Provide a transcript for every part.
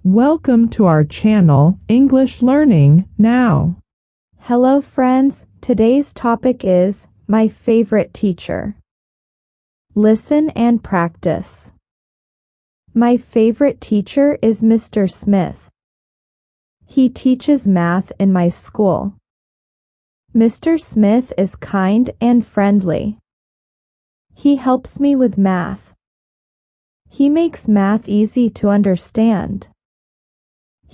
Welcome to our channel, English Learning Now. Hello friends, today's topic is my favorite teacher. Listen and practice. My favorite teacher is Mr. Smith. He teaches math in my school. Mr. Smith is kind and friendly. He helps me with math. He makes math easy to understand.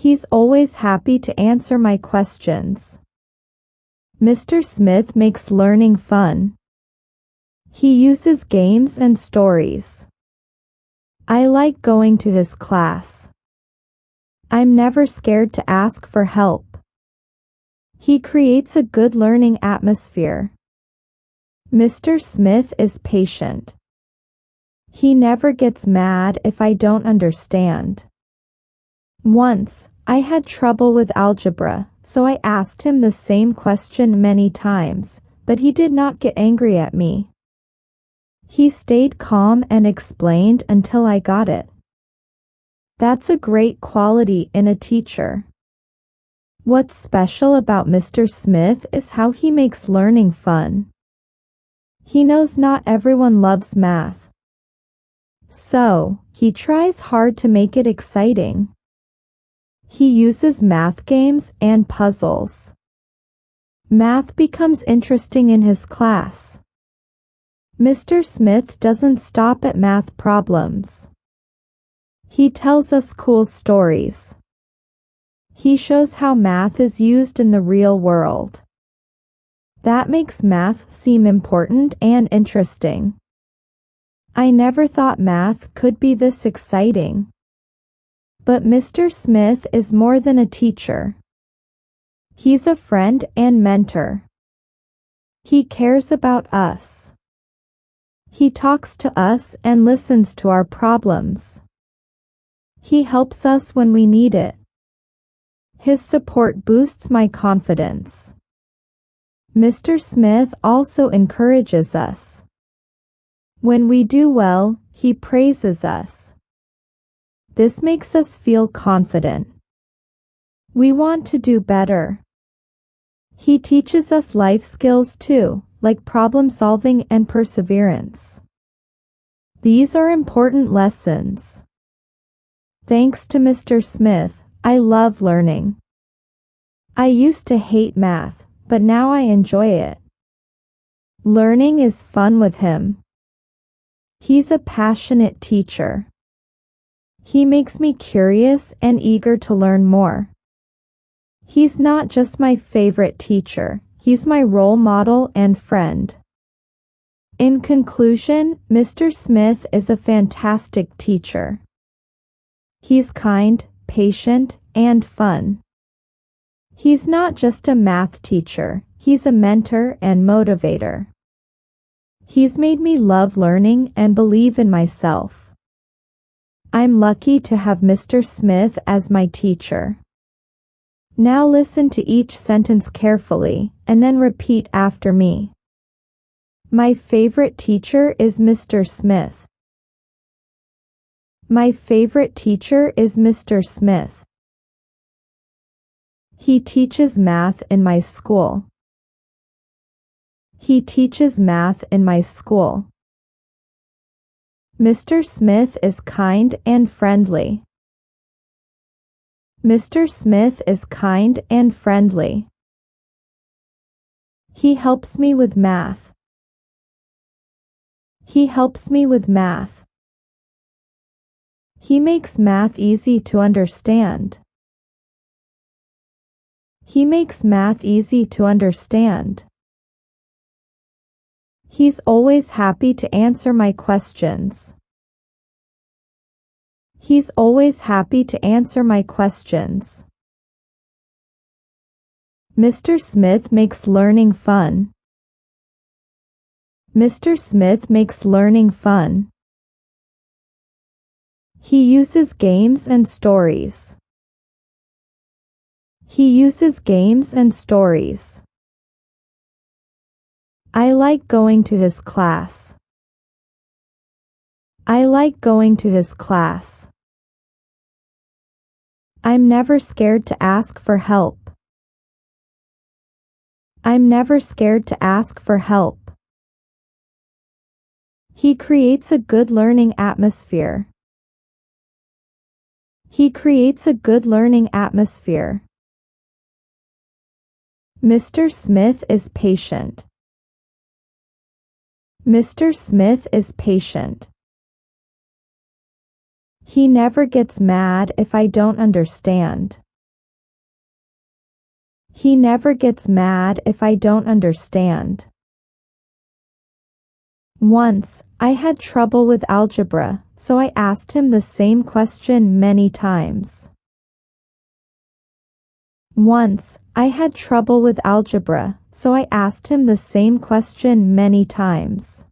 He's always happy to answer my questions. Mr. Smith makes learning fun. He uses games and stories. I like going to his class. I'm never scared to ask for help. He creates a good learning atmosphere. Mr. Smith is patient. He never gets mad if I don't understand. Once, I had trouble with algebra, so I asked him the same question many times, but he did not get angry at me. He stayed calm and explained until I got it. That's a great quality in a teacher. What's special about Mr. Smith is how he makes learning fun. He knows not everyone loves math. So, he tries hard to make it exciting. He uses math games and puzzles. Math becomes interesting in his class. Mr. Smith doesn't stop at math problems. He tells us cool stories. He shows how math is used in the real world. That makes math seem important and interesting. I never thought math could be this exciting. But Mr. Smith is more than a teacher. He's a friend and mentor. He cares about us. He talks to us and listens to our problems. He helps us when we need it. His support boosts my confidence. Mr. Smith also encourages us. When we do well, he praises us. This makes us feel confident. We want to do better. He teaches us life skills too, like problem solving and perseverance. These are important lessons. Thanks to Mr. Smith, I love learning. I used to hate math, but now I enjoy it. Learning is fun with him. He's a passionate teacher. He makes me curious and eager to learn more. He's not just my favorite teacher, he's my role model and friend. In conclusion, Mr. Smith is a fantastic teacher. He's kind, patient, and fun. He's not just a math teacher, he's a mentor and motivator. He's made me love learning and believe in myself. I'm lucky to have Mr. Smith as my teacher. Now listen to each sentence carefully, and then repeat after me. My favorite teacher is Mr. Smith. My favorite teacher is Mr. Smith. He teaches math in my school. He teaches math in my school. Mr. Smith is kind and friendly. Mr. Smith is kind and friendly. He helps me with math. He helps me with math. He makes math easy to understand. He makes math easy to understand. He's always happy to answer my questions. He's always happy to answer my questions. Mr. Smith makes learning fun. Mr. Smith makes learning fun. He uses games and stories. He uses games and stories. I like going to his class. I like going to his class. I'm never scared to ask for help. I'm never scared to ask for help. He creates a good learning atmosphere. He creates a good learning atmosphere. Mr. Smith is patient. Mr. Smith is patient. He never gets mad if I don't understand. He never gets mad if I don't understand. Once, I had trouble with algebra, so I asked him the same question many times. Once, I had trouble with algebra, so I asked him the same question many times.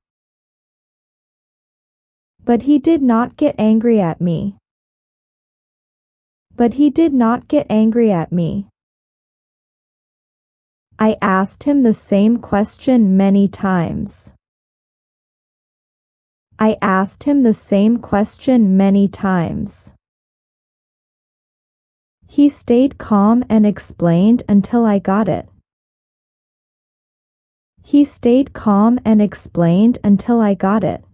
But he did not get angry at me. But he did not get angry at me. I asked him the same question many times. I asked him the same question many times. He stayed calm and explained until I got it. He stayed calm and explained until I got it.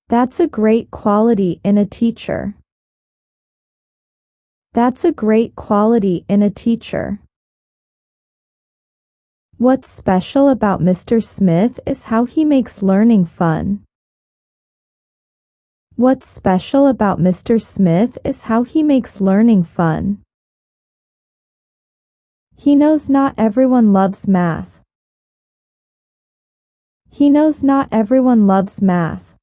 That's a great quality in a teacher. That's a great quality in a teacher. What's special about Mr. Smith is how he makes learning fun. What's special about Mr. Smith is how he makes learning fun. He knows not everyone loves math. He knows not everyone loves math.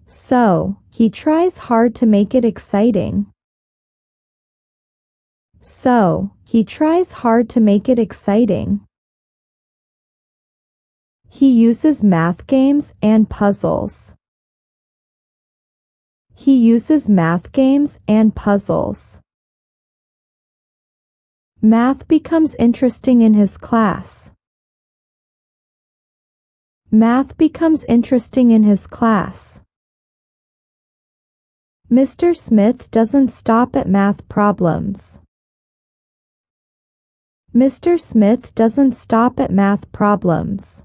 So, he tries hard to make it exciting. So, he tries hard to make it exciting. He uses math games and puzzles. He uses math games and puzzles. Math becomes interesting in his class. Math becomes interesting in his class. Mr. Smith doesn't stop at math problems. Mr. Smith doesn't stop at math problems.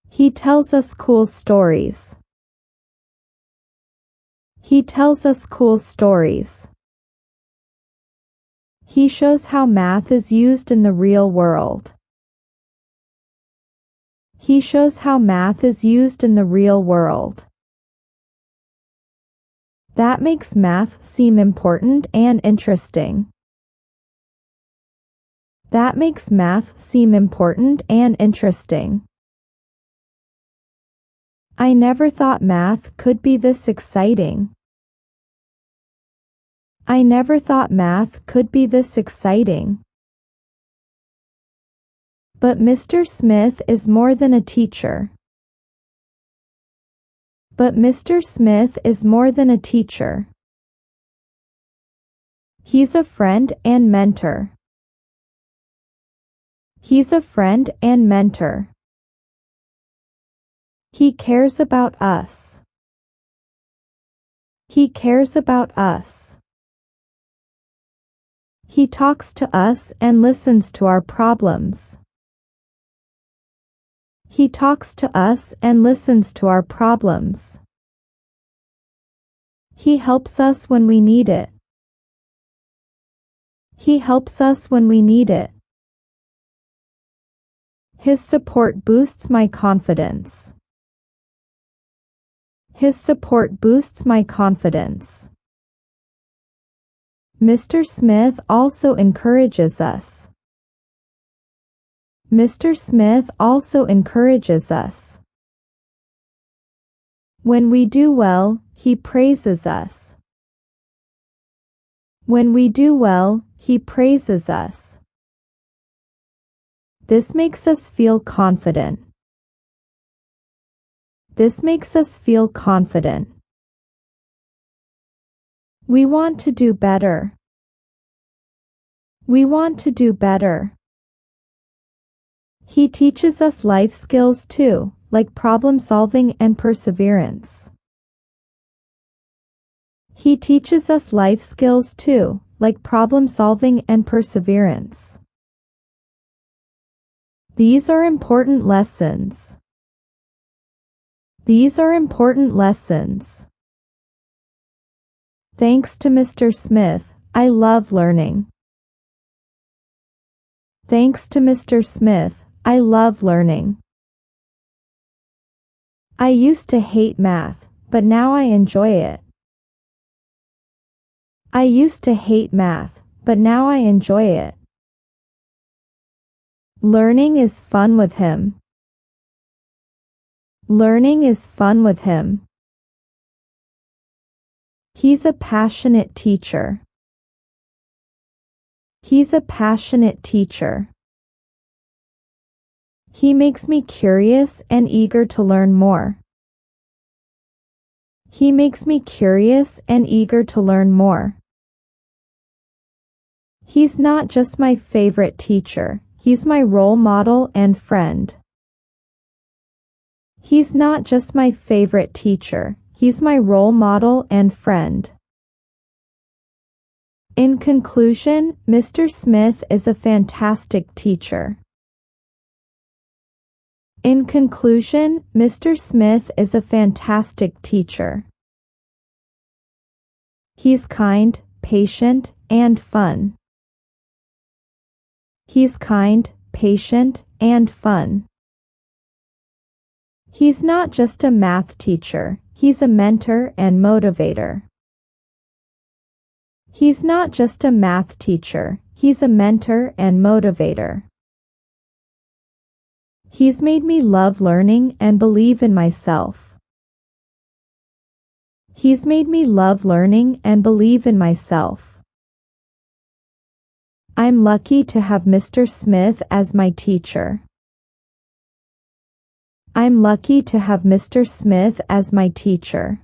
He tells us cool stories. He tells us cool stories. He shows how math is used in the real world. He shows how math is used in the real world. That makes math seem important and interesting. That makes math seem important and interesting. I never thought math could be this exciting. I never thought math could be this exciting. But Mr. Smith is more than a teacher. But Mr. Smith is more than a teacher. He's a friend and mentor. He's a friend and mentor. He cares about us. He cares about us. He talks to us and listens to our problems. He talks to us and listens to our problems. He helps us when we need it. He helps us when we need it. His support boosts my confidence. His support boosts my confidence. Mr. Smith also encourages us. Mr. Smith also encourages us. When we do well, he praises us. When we do well, he praises us. This makes us feel confident. This makes us feel confident. We want to do better. We want to do better. He teaches us life skills too, like problem solving and perseverance. He teaches us life skills too, like problem solving and perseverance. These are important lessons. These are important lessons. Thanks to Mr. Smith, I love learning. Thanks to Mr. Smith, I love learning. I used to hate math, but now I enjoy it. I used to hate math, but now I enjoy it. Learning is fun with him. Learning is fun with him. He's a passionate teacher. He's a passionate teacher. He makes me curious and eager to learn more. He makes me curious and eager to learn more. He's not just my favorite teacher, he's my role model and friend. He's not just my favorite teacher, he's my role model and friend. In conclusion, Mr. Smith is a fantastic teacher. In conclusion, Mr. Smith is a fantastic teacher. He's kind, patient, and fun. He's kind, patient, and fun. He's not just a math teacher, he's a mentor and motivator. He's not just a math teacher, he's a mentor and motivator. He's made me love learning and believe in myself. He's made me love learning and believe in myself. I'm lucky to have Mr. Smith as my teacher. I'm lucky to have Mr. Smith as my teacher.